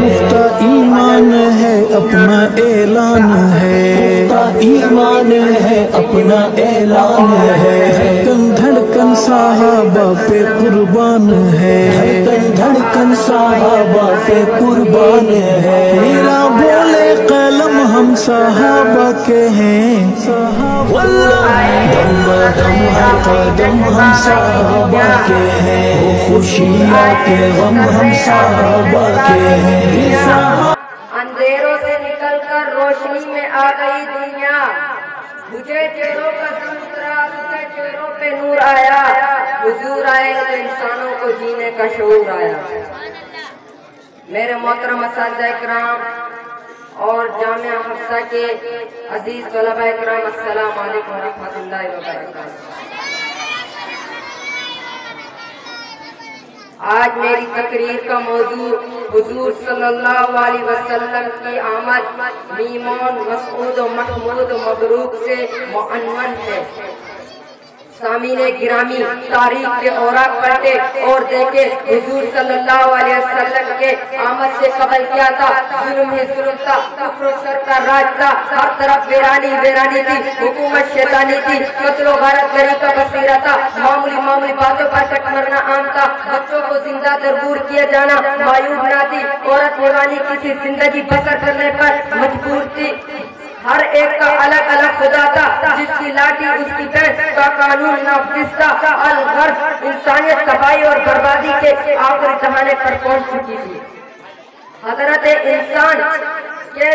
پختہ ایمان ہے اپنا اعلان ہے، پختہ ایمان ہے اپنا اعلان ہے، دھڑکن دھڑکن صحابہ پہ قربان ہے، دھڑکن دھڑکن صحابہ پہ قربان ہے، میرا بولے قلم ہم صحابہ کے ہیں، واللہ دم دم ہر قدم ہم صحابہ کے ہیں، وہ خوشیاں کے غم ہم صحابہ کے ہیں۔ اندھیروں سے نکل کر روشنی میں آ گئی دنیا، بجھے چہروں کا ستھرا بجھے چہروں پہ نور آیا، حضور آئے تو انسانوں کو جینے کا شعور آیا۔ میرے محترم اساتذہ کرام اور جامعہ حفصہ کے عزیز طلبہ کرام، السلام علیکم ورحمۃ اللہ وبرکاتہ۔ آج میری تقریر کا موضوع حضور صلی اللہ علیہ وسلم کی آمد میمون مسعود و محمود و مبروک سے معنون ہے۔ سامعین گرامی، تاریخ کے اوراق پلٹے اور دیکھے حضور صلی اللہ علیہ وسلم کے آمد سے قبل کیا تھا؟ ظلم ہی ظلم تھا، کفر و شر کا راج تھا، ہر طرف ویرانی ویرانی تھی، حکومت شیطانی تھی، قتل و غارت گری کا بصیرہ تھا، معمولی باتوں پر کٹ مرنا عام تھا، بچوں کو زندہ درگور کیا جانا معیوب نہ تھی، عورت حیوانی کسی زندگی بسر کرنے پر مجبور تھی، ہر ایک کا الگ الگ خدا تھا، جس کی لاٹھی اس کی بہن کا قانون نافذ تھا، الغرض انسانیت تباہی اور بربادی کے آخری زمانے پر پہنچ چکی تھی۔ حضرت انسان کے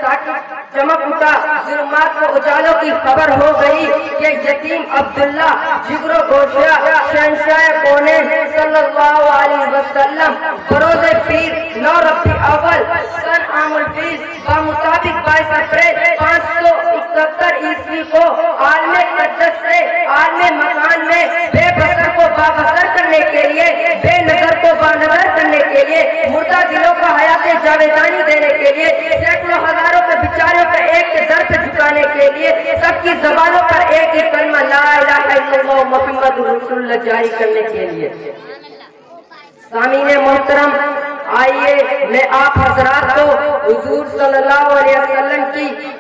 ساکت چمک اٹھا، ظلمات و اجالوں کی خبر ہو گئی کہ یتیم عبداللہ جگر و گوشہ شہنشاہ کونین صلی اللہ علیہ وسلم بروز پیر 9 ربیع اول سن عام الفیل بمطابق 22 اپریل 571 عیسوی کو عالم مقدس سے عالم مکان میں بے بصر کو بابصر کرنے کے لیے، بے نظر کو بانظر کرنے کے لیے، مردہ دلوں کو حیات جاویدانی دینے کے لیے، سینکڑوں ہزاروں کے بیچاروں کو ایک کے در پہ جھکانے کے لیے، سب کی زبانوں پر ایک ہی کلمہ لا الہ الا اللہ محمد رسول اللہ جاری کرنے کے لیے۔ سامعین محترم، آئیے میں آپ حضرات کو حضور صلی اللہ علیہ وسلم کی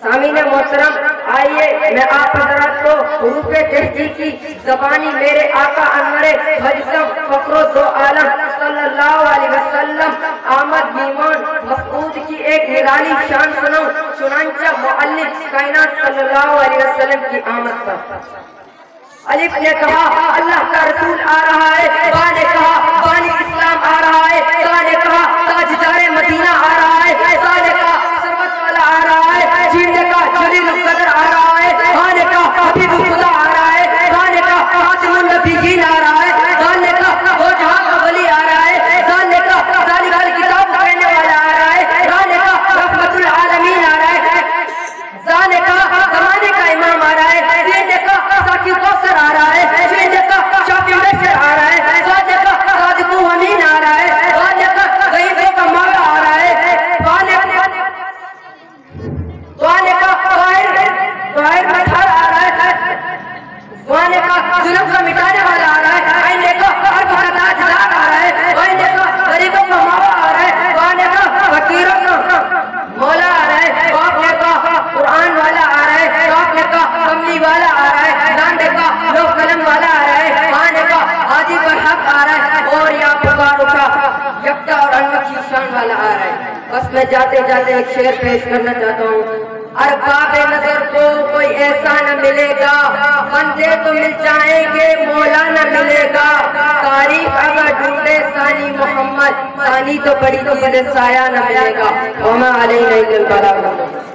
سامعین محترم آئیے میں آپ حضرات کو حروف تہجی کی زبانی میرے آقا انور مجسم فخر و دو عالم صلی اللہ علیہ وسلم آمد میمون مسعود کی ایک نرالی شان سناؤں، چنانچہ مؤلف کائنات صلی اللہ علیہ وسلم کی آمد پر۔ الف نے کہا اللہ کا رسول آ رہا ہے، با نے کہا بانی اسلام آ رہا ہے، تا نے کہا تاجدار مدینہ آ رہا ہے، سا نے کہا سروت والا آ رہا ہے، جیم نے کہا جلیل القدر آ رہا ہے، ہاں نے کہا حبیب خدا آ رہا ہے، ہاں نے کہا خاتم النبیین آ رہا ہے، دال نے کہا وہ جہاں کا ولی آ رہا ہے، دال نے کہا ذالک الکتاب کہنے والا آ رہا ہے، را نے کہا رحمت العالمین آ رہا ہے، زا نے کہا زمانے کا امام آ رہا ہے، سی نے کہا ساقی کوثر آ رہا ہے، شی نے کہا شافی بشر آ رہا ہے، زا نے کہا صادق امین آ رہا ہے، را نے کہا غیبوں کا مولا آ رہا ہے، با نے کہا ظاہر میں کھڑا آ رہا ہے، زا نے کہا ظلم کا مٹانے والا آ رہا ہے، آئی نے کہا عرب کا تاجدار آ رہا ہے، آئی نے کہا غریبوں کا مولا آ رہا ہے، با نے کہا فقیروں کا مولا آ رہا ہے، باپ نے کہا قرآن والا آ رہا ہے، باپ نے کہا کملی والا آ رہا ہے، دان نے کہا لو قلم والا آ رہا ہے، ماں نے کہا ہادی پر حق آ رہا ہے، اور یا پکار اٹھا یکتا اور انوکھی شان والا آ رہا ہے۔ بس میں جاتے جاتے ایک شعر پیش کرنا چاہتا ہوں۔ ارباب نظر کو کوئی ایسا نہ ملے گا، بندے تو مل جائیں گے مولا نہ ملے گا، تاریخ اگر ڈھونڈے ثانی محمد، ثانی تو بڑی چیز سایہ نہ ملے گا، وما علینا الا البلاغ۔